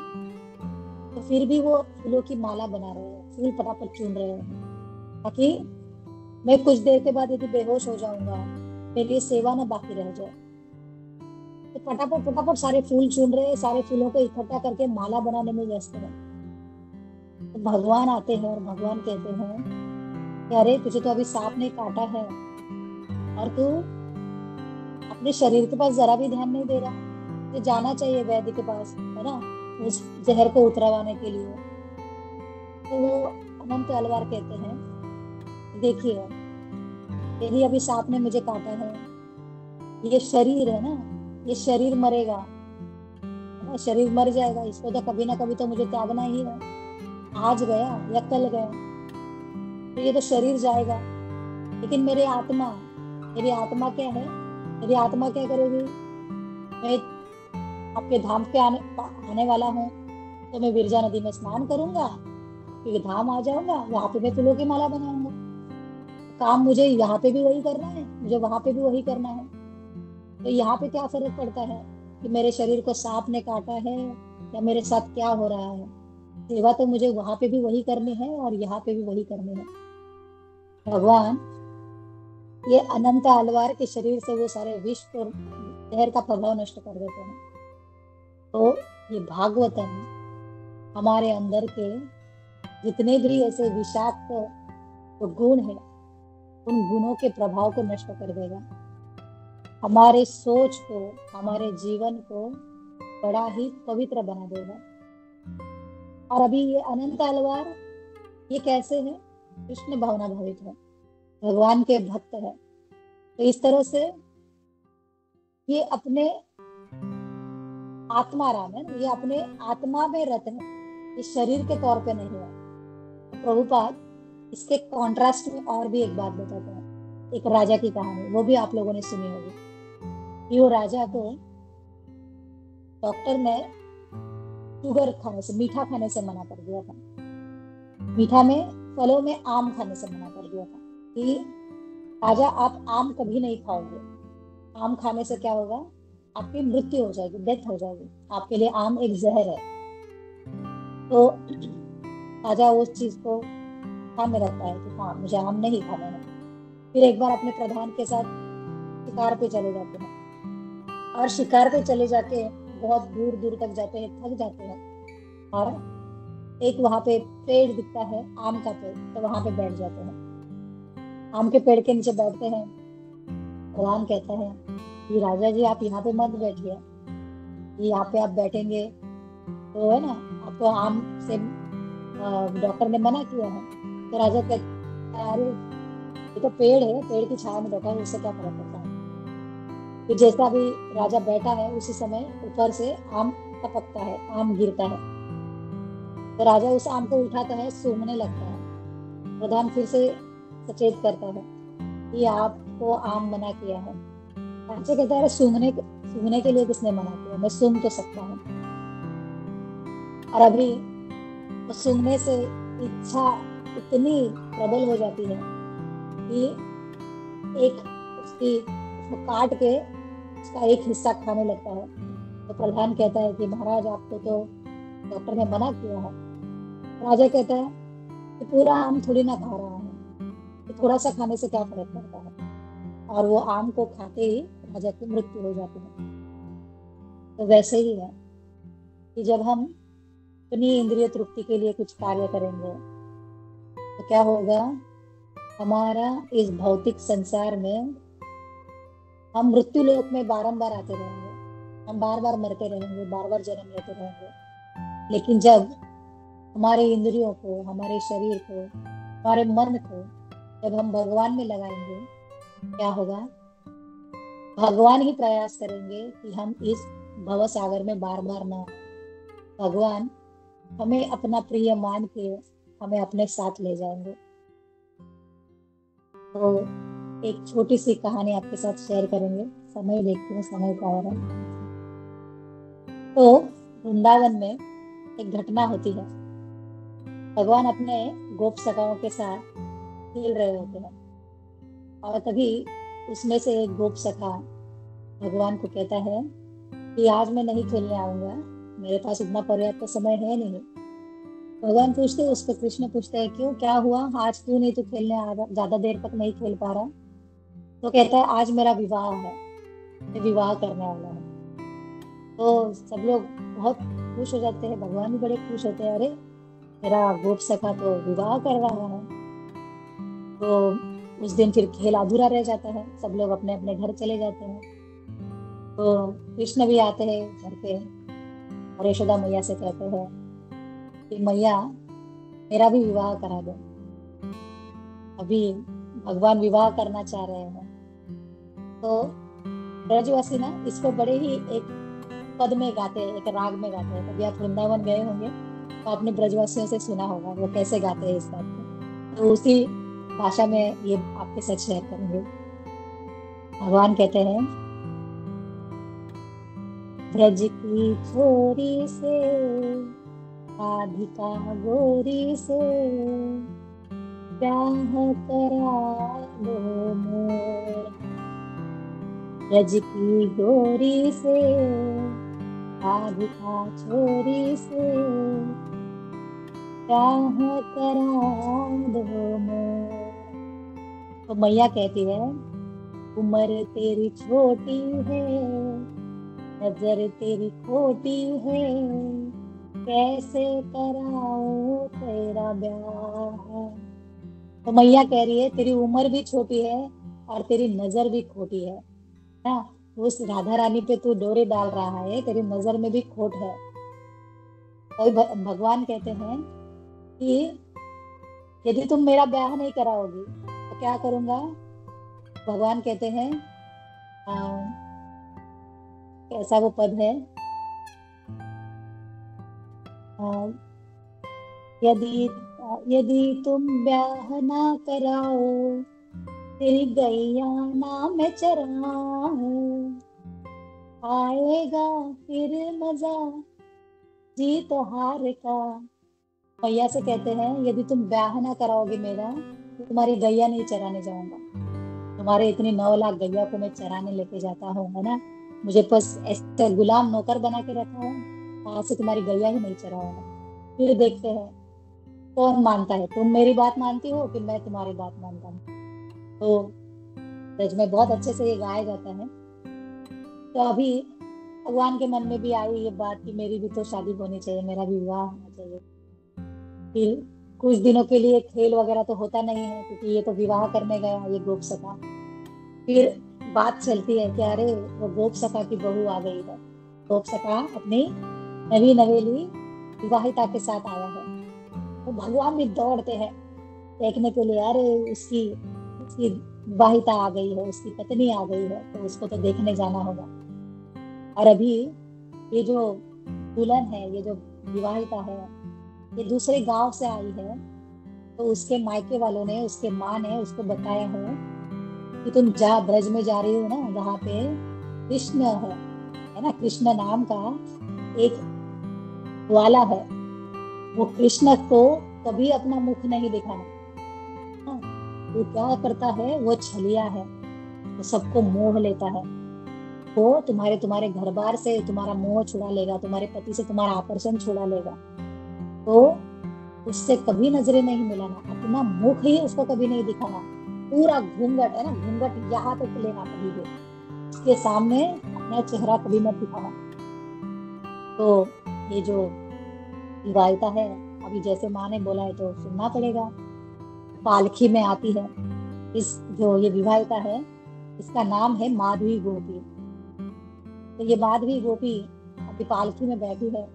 तो फिर भी वो फूलों की माला बना रहे हैं, फूल फटाफट चुन रहे हैं, ताकि मैं कुछ देर के बाद यदि बेहोश हो जाऊंगा, मेरी सेवा ना बाकी रह जाए। तो फटाफट फटाफट सारे फूल चुन रहे हैं, सारे फूलों को इकट्ठा करके माला बनाने में व्यस्त है। तो भगवान आते हैं और भगवान कहते हैं कि अरे, तुझे तो अभी सांप ने काटा है और तू अपने शरीर के पास जरा भी ध्यान नहीं दे रहा, तो जाना चाहिए वैद्य के पास, है ना, उस जहर को उतरवाने के लिए। तो वो अनंत अलवर कहते हैं, देखिए, यदि अभी सांप ने मुझे काटा है, ये शरीर है ना, ये शरीर मरेगा, शरीर मर जाएगा, इसको तो कभी ना कभी तो मुझे त्यागना ही है। आज गया या कल गया, तो ये तो शरीर जाएगा, लेकिन मेरी आत्मा क्या है, मेरी आत्मा क्या करेगी? मैं आपके धाम पे आने वाला हूँ, तो मैं विरजा नदी में स्नान करूंगा, क्योंकि धाम आ जाऊंगा, वहां पे मैं फूलों की माला बनाऊंगा। काम मुझे यहाँ पे भी वही करना है, मुझे वहां पे भी वही करना है। तो यहाँ पे क्या फर्क पड़ता है कि मेरे शरीर को सांप ने काटा है या मेरे साथ क्या हो रहा है? सेवा तो मुझे वहां पे भी वही करनी है और यहाँ पे भी वही करनी है। भगवान ये अनंत अलवर के शरीर से वो सारे विष और जहर का प्रभाव नष्ट कर देते हैं। तो ये भागवतम हमारे अंदर के जितने भी ऐसे विषाक्त गुण है, उन गुणों के प्रभाव को नष्ट कर देगा, हमारे सोच को, हमारे जीवन को बड़ा ही पवित्र बना देगा। और अभी ये अनंत तलवार, ये कैसे है? कृष्ण भावना भावित है, भगवान के भक्त है। तो इस तरह से ये अपने आत्मा राम है, ये अपने आत्मा में रत है, ये शरीर के तौर पे नहीं है। तो प्रभुपाद इसके कॉन्ट्रास्ट में और भी एक बात बताते हैं, एक राजा की कहानी, वो भी आप लोगों ने सुनी होगी कि वो राजा को डॉक्टर ने शुगर खाने से, मीठा खाने से मना कर दिया था। मीठा में, फलों में आम खाने से मना कर दिया था कि राजा आप आम कभी नहीं खाओगे, आम खाने से क्या होगा, आपकी मृत्यु हो जाएगी, डेथ हो जाएगी, आपके लिए आम एक जहर है। तो राजा उस चीज को ध्यान में रखता है कि हाँ मुझे आम नहीं खाना है। फिर एक बार अपने प्रधान के साथ शिकार पे चले जाते हैं, और शिकार पे चले जाके बहुत दूर दूर तक जाते हैं, थक जाते हैं, और एक वहां पे पेड़ दिखता है, आम का पेड़, तो वहां पे बैठ जाते हैं। आम के पेड़ के नीचे बैठते हैं। प्रधान कहता है कि राजा जी आप यहाँ पे मत बैठिए, यहाँ पे आप बैठेंगे तो है ना, आपको आम से डॉक्टर ने मना किया है। तो राजा कहता है अरे ये तो पेड़ है, पेड़ की छाया में बैठा है, उससे क्या फर्क पड़ता है। फिर जैसा भी राजा बैठा है उसी समय ऊपर से आम टपकता है, आम गिरता है। तो राजा उस आम को उठाता है, सूंघने लगता है। प्रधान फिर से सचेत करता है कि आपको आम मना किया है। राजा कहता है सूंघने के लिए किसने मना किया, मैं सूंघ तो सकता हूँ। और अभी तो सूंघने से इच्छा इतनी प्रबल हो जाती है कि एक उसको काट के उसका एक हिस्सा खाने लगता है। तो प्रधान कहता है कि महाराज आपको तो डॉक्टर ने मना किया है। राजा कहता है कि पूरा आम थोड़ी ना खा रहा है, कि थोड़ा सा खाने से क्या फर्क पड़ता है। और वो आम को खाते ही राजा की मृत्यु हो जाती है। तो वैसे ही है कि जब हम अपनी इंद्रिय तृप्ति के लिए कुछ कार्य करेंगे तो क्या होगा, हमारा इस भौतिक संसार में हम मृत्यु लोक में बारंबार आते रहेंगे, हम बार बार मरते रहेंगे, बार बार जन्म लेते रहेंगे। लेकिन जब हमारे इंद्रियों को, हमारे शरीर को, हमारे मन को जब हम भगवान में लगाएंगे, क्या होगा, भगवान ही प्रयास करेंगे कि हम इस भव सागर में बार बार ना आए। भगवान हमें अपना प्रिय मान के हमें अपने साथ ले जाएंगे। तो एक छोटी सी कहानी आपके साथ शेयर करेंगे, समय देखती हूँ, समय का और है। तो वृंदावन में एक घटना होती है। भगवान अपने गोप सखाओं के साथ खेल रहे होते हैं, और तभी उसमें से एक गोप सखा भगवान को कहता है कि आज मैं नहीं खेलने आऊंगा, मेरे पास इतना पर्याप्त समय है नहीं। भगवान पूछते, उस पर कृष्ण पूछते हैं क्यों, क्या हुआ, आज क्यों नहीं तू खेलने आ रहा, ज्यादा देर तक नहीं खेल पा रहा। तो कहता है आज मेरा विवाह है, मैं विवाह करने वाला हूँ। तो सब लोग बहुत खुश हो जाते हैं, भगवान भी बड़े खुश होते हैं, अरे मेरा गोप सखा तो विवाह कर रहा है। तो उस दिन फिर खेल अधूरा रह जाता है, सब लोग अपने अपने घर चले जाते हैं। तो कृष्ण भी आते हैं घर पे और यशोदा मैया से कहते हैं कि मैया मेरा भी विवाह करा दो। अभी भगवान विवाह करना चाह रहे हैं। तो ब्रजवासी ना इसको बड़े ही एक पद में गाते हैं, एक राग में गाते हैं। कभी आप वृंदावन गए होंगे तो आपने ब्रजवासियों से सुना होगा वो कैसे गाते हैं इस बात को। तो उसी भाषा में ये आपके साथ शेयर करेंगे। भगवान कहते हैं, ब्रज की छोरी से, राधिका गोरी से, ब्याह करा दो मोर। ब्रज की गोरी से, राधिका छोरी से, ब्याह करा दो मोर। तो मैया कहती है, उम्र तेरी छोटी है, नजर तेरी खोटी है, कैसे कराऊं तेरा ब्याह। तो मैया कह रही है तेरी उम्र भी छोटी है और तेरी नजर भी खोटी है ना। उस राधा रानी पे तू डोरे डाल रहा है, तेरी नजर में भी खोट है। तो भगवान कहते हैं कि यदि तुम मेरा ब्याह नहीं कराओगी तो क्या करूंगा। भगवान कहते हैं आ, कैसा वो पद है, आ, यदि यदि तुम ब्याह ना कराओ तेरी गैया ना मैं चराऊं, आएगा फिर मजा जीत हार का। मैया से कहते हैं यदि तुम ब्याह ना कराओगे मेरा तो तुम्हारी गैया नहीं चराने जाऊंगा। तुम्हारे इतनी 9 लाख गैया को मैं चराने लेके जाता हूँ, है ना। मुझे बस ऐसे गुलाम नौकर बना के रखा है, आज से तुम्हारी गैया ही नहीं चराऊंगा। फिर देखते हैं कौन मानता है, तुम मेरी बात मानती हो कि मैं तुम्हारी बात मानता हूँ। तो ब्रज में बहुत अच्छे से ये गाया जाता है। तो अभी भगवान के मन में भी आई ये बात कि मेरी भी तो शादी होनी चाहिए, मेरा भी विवाह होना चाहिए। फिर कुछ दिनों के लिए खेल वगैरह तो होता नहीं है क्योंकि ये तो विवाह करने गया ये गोप सखा। फिर बात चलती है कि अरे वो गोप सखा की बहू आ गई है। गोप सखा अपनी नवी नवेली विवाहिता के साथ आया है। तो भगवान भी दौड़ते हैं देखने के लिए, अरे उसकी उसकी विवाहिता आ गई है, उसकी पत्नी आ गई है, तो उसको तो देखने जाना होगा। और अभी ये जो दुल्हन है, ये जो विवाहिता है, ये दूसरे गांव से आई है। तो उसके मायके वालों ने, उसके माँ ने उसको बताया है कि तुम जा ब्रज में जा रही हो ना, वहां पे कृष्ण है ना, कृष्ण नाम का एक ग्वाला है। वो कृष्ण को कभी अपना मुख नहीं दिखाना। हाँ, वो क्या करता है, वो छलिया है, वो सबको मोह लेता है। वो तुम्हारे घर बार से तुम्हारा मोह छुड़ा लेगा, तुम्हारे पति से तुम्हारा आकर्षण छुड़ा लेगा। तो उससे कभी नजरें नहीं मिलाना, अपना मुख ही उसको कभी नहीं दिखाना। पूरा घूंघट है ना, घूंघट यहाँ तक लेना कभी भी, उसके सामने अपना चेहरा कभी मत दिखाना। तो ये जो विवाहिता है, अभी जैसे माँ ने बोला है तो सुनना पड़ेगा। पालकी में आती है। इस जो ये विवाहिता है, इसका नाम है माधवी गोपी। तो ये माधवी गोपी अभी पालकी में बैठी है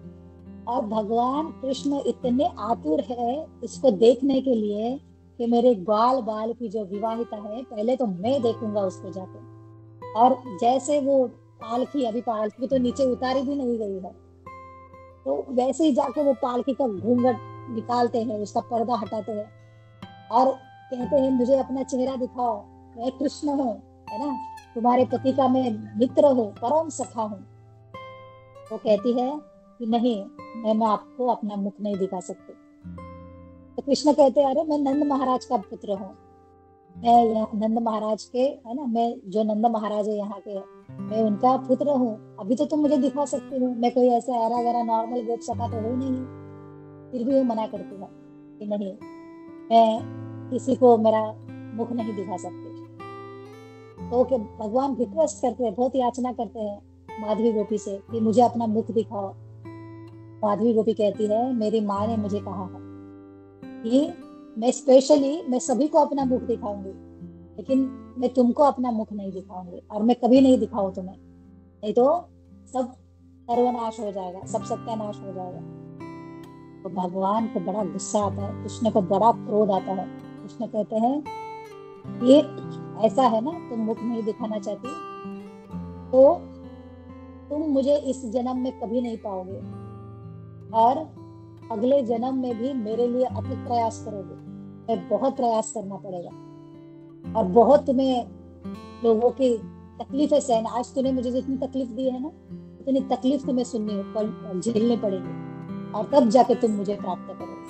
और भगवान कृष्ण इतने आतुर है इसको देखने के लिए कि मेरे ग्वाल बाल की जो विवाहिता है, पहले तो मैं देखूंगा उसको जाके। और जैसे वो पालकी, अभी पालकी तो नीचे उतारी भी नहीं गई है, तो वैसे ही जाके वो पालकी का घूंघट निकालते हैं, उसका पर्दा हटाते हैं और कहते हैं मुझे अपना चेहरा दिखाओ, मैं कृष्ण हूँ, है ना, तुम्हारे पति का मैं मित्र हूँ, परम सखा हूँ। वो कहती है कि नहीं, मैं आपको अपना मुख नहीं दिखा सकती। तो कृष्ण कहते हैं अरे मैं नंद महाराज का पुत्र हूँ, मैं यहाँ नंद महाराज के, है ना, मैं जो नंद महाराज है यहाँ के, मैं उनका पुत्र हूँ। अभी तो तुम मुझे दिखा सकती हो, मैं कोई ऐसा हरा गरा नॉर्मल गोप सखा तो हूँ नहीं। फिर भी वो मना करती है कि नहीं, मैं किसी को मेरा मुख नहीं दिखा सकती। तो कि भगवान रिक्वेस्ट करते हैं, बहुत याचना करते हैं माधवी गोपी से कि मुझे अपना मुख दिखाओ। माधवी गोपी कहती है मेरी माँ ने मुझे कहा है कि मैं सभी को अपना मुख दिखाऊंगी, लेकिन मैं तुमको अपना मुख नहीं दिखाऊंगी और मैं कभी नहीं दिखाऊं तुम्हें, नहीं तो सब सर्वनाश हो जाएगा, सब सत्यानाश हो जाएगा। तो भगवान को बड़ा गुस्सा आता है, कृष्ण को बड़ा क्रोध आता है। कृष्ण कहते हैं ये ऐसा है ना, तुम मुख नहीं दिखाना चाहती तो तुम मुझे इस जन्म में कभी नहीं पाओगे और अगले जन्म में भी मेरे लिए अथक प्रयास करोगे। मैं बहुत प्रयास करना पड़ेगा और बहुत तुम्हें लोगों की तकलीफें सहना। आज तूने मुझे जितनी तकलीफ दी है ना, उतनी तकलीफ तुम्हें झेलनी पड़ेगी और तब जाके तुम मुझे प्राप्त करोगे।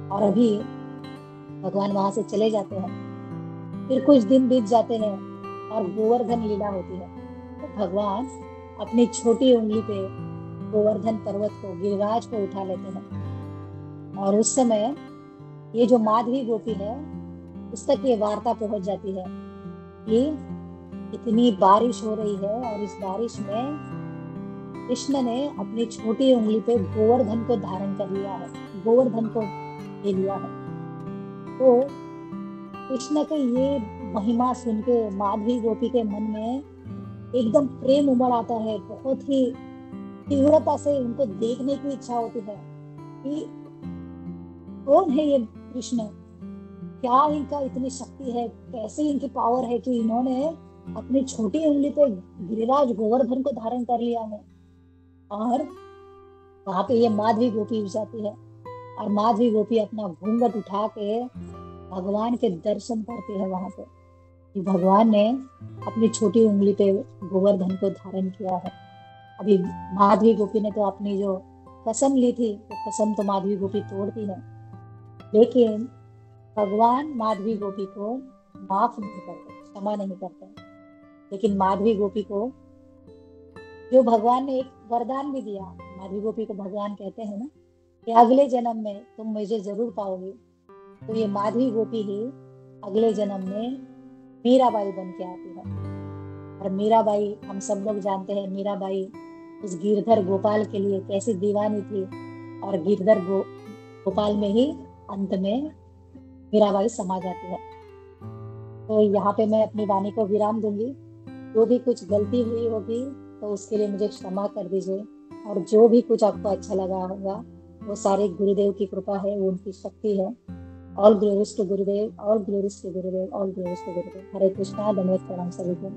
और अभी भगवान वहां से चले जाते हैं। फिर कुछ दिन बीत जाते हैं और गोवर्धन लीला होती है। तो भगवान अपनी छोटी उंगली पे गोवर्धन पर्वत को, गिरिराज को उठा लेते हैं और उस समय ये जो माधवी गोपी है उस तक ये वार्ता पहुंच जाती है कि इतनी बारिश हो रही है और इस बारिश में कृष्ण ने अपनी छोटी उंगली पे गोवर्धन को धारण कर लिया है, गोवर्धन को ले लिया है। तो कृष्ण के ये महिमा सुन के माधवी गोपी के मन में एकदम प्रेम उमड़ आता है। बहुत ही तीव्रता से उनको देखने की इच्छा होती है कि कौन है ये कृष्ण, क्या इनका इतनी शक्ति है, कैसे इनकी पावर है कि इन्होंने अपनी छोटी उंगली पे गिरिराज गोवर्धन को धारण कर लिया है। और वहां पे ये माधवी गोपी जाती है और माधवी गोपी अपना घूंघट उठा के भगवान के दर्शन करती है वहां पे कि भगवान ने अपनी छोटी उंगली पे गोवर्धन को धारण किया है। अभी माधवी गोपी ने तो अपनी जो कसम ली थी वो कसम तो माधवी गोपी तोड़ती है, लेकिन भगवान माधवी गोपी को माफ नहीं करते, क्षमा नहीं करते। लेकिन माधवी गोपी को जो भगवान ने एक वरदान भी दिया, माधवी गोपी को भगवान कहते हैं ना कि अगले जन्म में तुम मुझे जरूर पाओगे। तो ये माधवी गोपी ही अगले जन्म में मीराबाई बन के आती है। और मीराबाई, हम सब लोग जानते हैं मीराबाई उस गिरधर गोपाल के लिए कैसी दीवानी थी, और गिरधर गोपाल में ही अंत में मीराबाई समा जाती है। तो यहाँ पे मैं अपनी वाणी को विराम दूंगी। जो भी कुछ गलती हुई होगी तो उसके लिए मुझे क्षमा कर दीजिए, और जो भी कुछ आपको अच्छा लगा होगा वो सारे गुरुदेव की कृपा है, वो उनकी शक्ति है। All glories to Gurudev, all glories to Gurudev, all glories to गुरुदेव। हरे कृष्णा, धन्यवाद, प्रणाम सभी को।